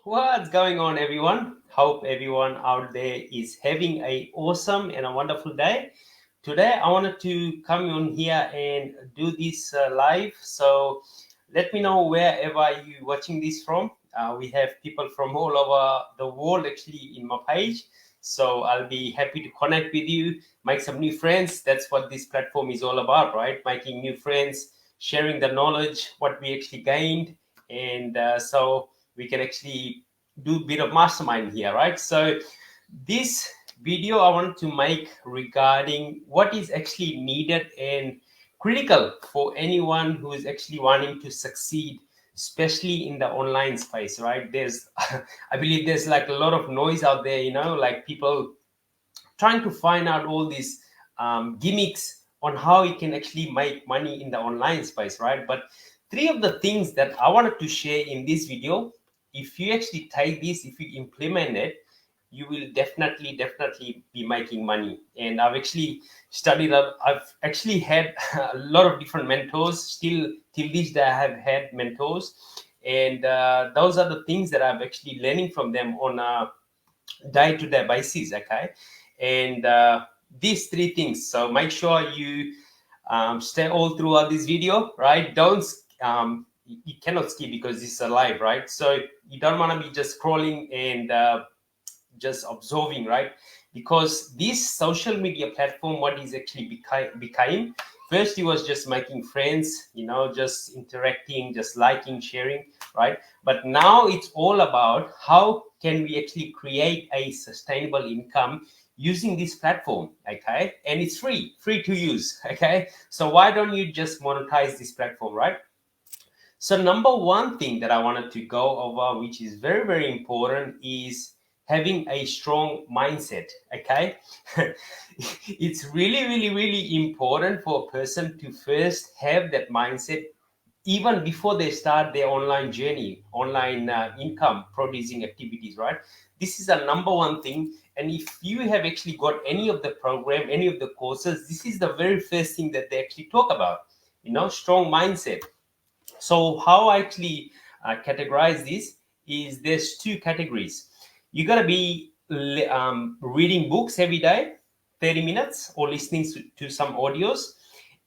What's going on, everyone? Hope everyone out there is having a awesome and a wonderful day. Today, I wanted to come on here and do this live. So, let me know wherever you watching this from. We have people from all over the world actually in my page. So, I'll be happy to connect with you, make some new friends. That's what this platform is all about, right? Making new friends, sharing the knowledge, what we actually gained, and so we can actually do a bit of mastermind here, right? So this video I want to make regarding what is actually needed and critical for anyone who is actually wanting to succeed, especially in the online space, right? There's I believe there's like a lot of noise out there, like people trying to find out all these gimmicks on how you can actually make money in the online space, right? But three of the things that I wanted to share in this video, if you actually take this, if you implement it, you will definitely be making money. And I've actually studied up, I've actually had a lot of different mentors. Still till this day I have had mentors, and those are the things that I'm actually learning from them on a day-to-day basis. Okay, and these three things, so make sure you stay all throughout this video, right? Don't you cannot skip because this is a live, right? So you don't want to be just scrolling and just observing, right? Because this social media platform, what is actually became, first it was just making friends, just interacting, just liking, sharing, right? But now it's all about how can we actually create a sustainable income using this platform. Okay, and it's free to use. Okay, so why don't you just monetize this platform, right? So number one thing that I wanted to go over, which is very important, is having a strong mindset. Okay, it's really important for a person to first have that mindset even before they start their online journey, online income producing activities, right? This is a number one thing. And if you have actually got any of the program, any of the courses, this is the very first thing that they actually talk about, strong mindset. So how I actually categorize this is there's two categories. You gotta be reading books every day, 30 minutes, or listening to some audios,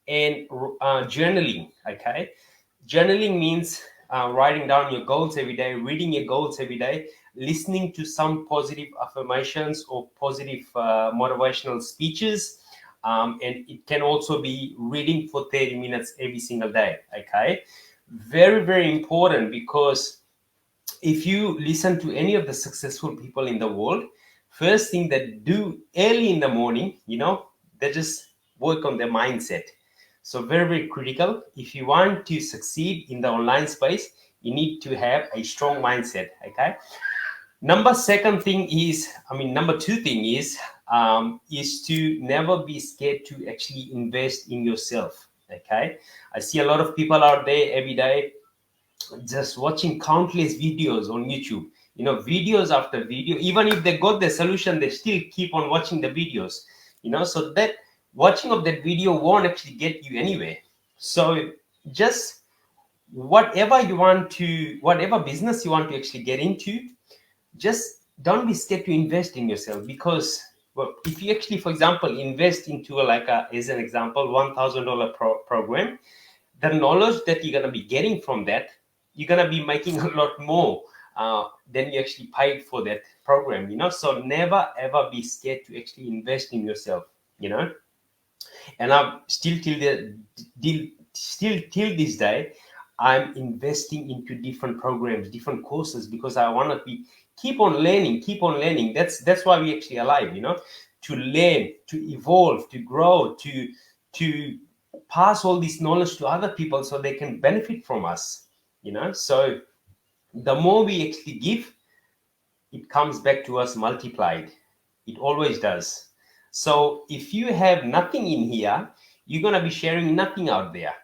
and journaling. Okay, journaling means writing down your goals every day, reading your goals every day, listening to some positive affirmations or positive motivational speeches. And it can also be reading for 30 minutes every single day. Okay, very important, because if you listen to any of the successful people in the world, first thing they do early in the morning, they just work on their mindset. So very critical. If you want to succeed in the online space, you need to have a strong mindset. Okay, number two thing is to never be scared to actually invest in yourself. Okay, I see a lot of people out there every day just watching countless videos on YouTube, videos after video. Even if they got the solution, they still keep on watching the videos, so that watching of that video won't actually get you anywhere. So just whatever business you want to actually get into, just don't be scared to invest in yourself. Because, well, if you actually, for example, invest into as an example, $1,000 program, the knowledge that you're going to be getting from that, you're going to be making a lot more than you actually paid for that program. So never ever be scared to actually invest in yourself. you know and I'm still till this day, I'm investing into different programs, different courses, because I want to be keep on learning. That's why we actually alive, to learn, to evolve, to grow, to pass all this knowledge to other people so they can benefit from us. So the more we actually give, it comes back to us multiplied. It always does. So if you have nothing in here, you're going to be sharing nothing out there.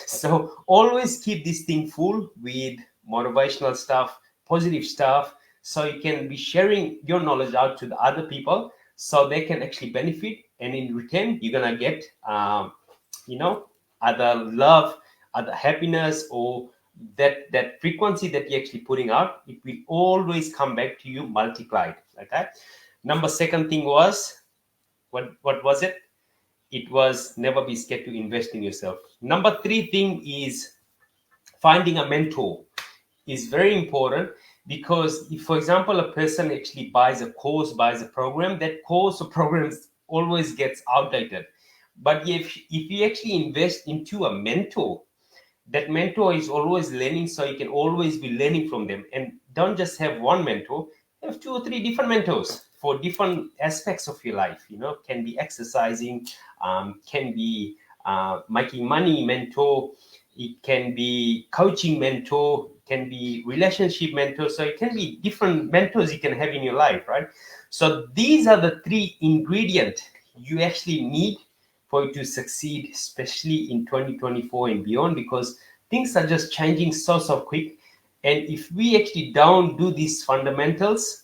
So always keep this thing full with motivational stuff, positive stuff, so you can be sharing your knowledge out to the other people so they can actually benefit. And in return, you're going to get, either love, either happiness, or that frequency that you're actually putting out, it will always come back to you multiplied. Okay. Number second thing was, what was it? It was never be scared to invest in yourself. Number three thing is finding a mentor is very important, because if, for example, a person actually buys a course, buys a program, that course or programs always gets outdated. But if you actually invest into a mentor, that mentor is always learning, so you can always be learning from them. And don't just have one mentor, have two or three different mentors for different aspects of your life. Can be exercising, can be making money mentor, it can be coaching mentor, can be relationship mentor. So it can be different mentors you can have in your life, right? So these are the three ingredients you actually need for you to succeed, especially in 2024 and beyond, because things are just changing so quick. And if we actually don't do these fundamentals,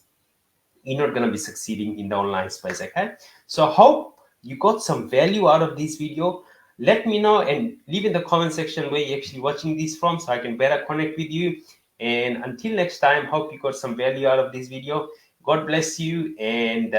you're not going to be succeeding in the online space. Okay, so hope you got some value out of this video. Let me know and leave in the comment section where you're actually watching this from, so I can better connect with you. And until next time, hope you got some value out of this video. God bless you, and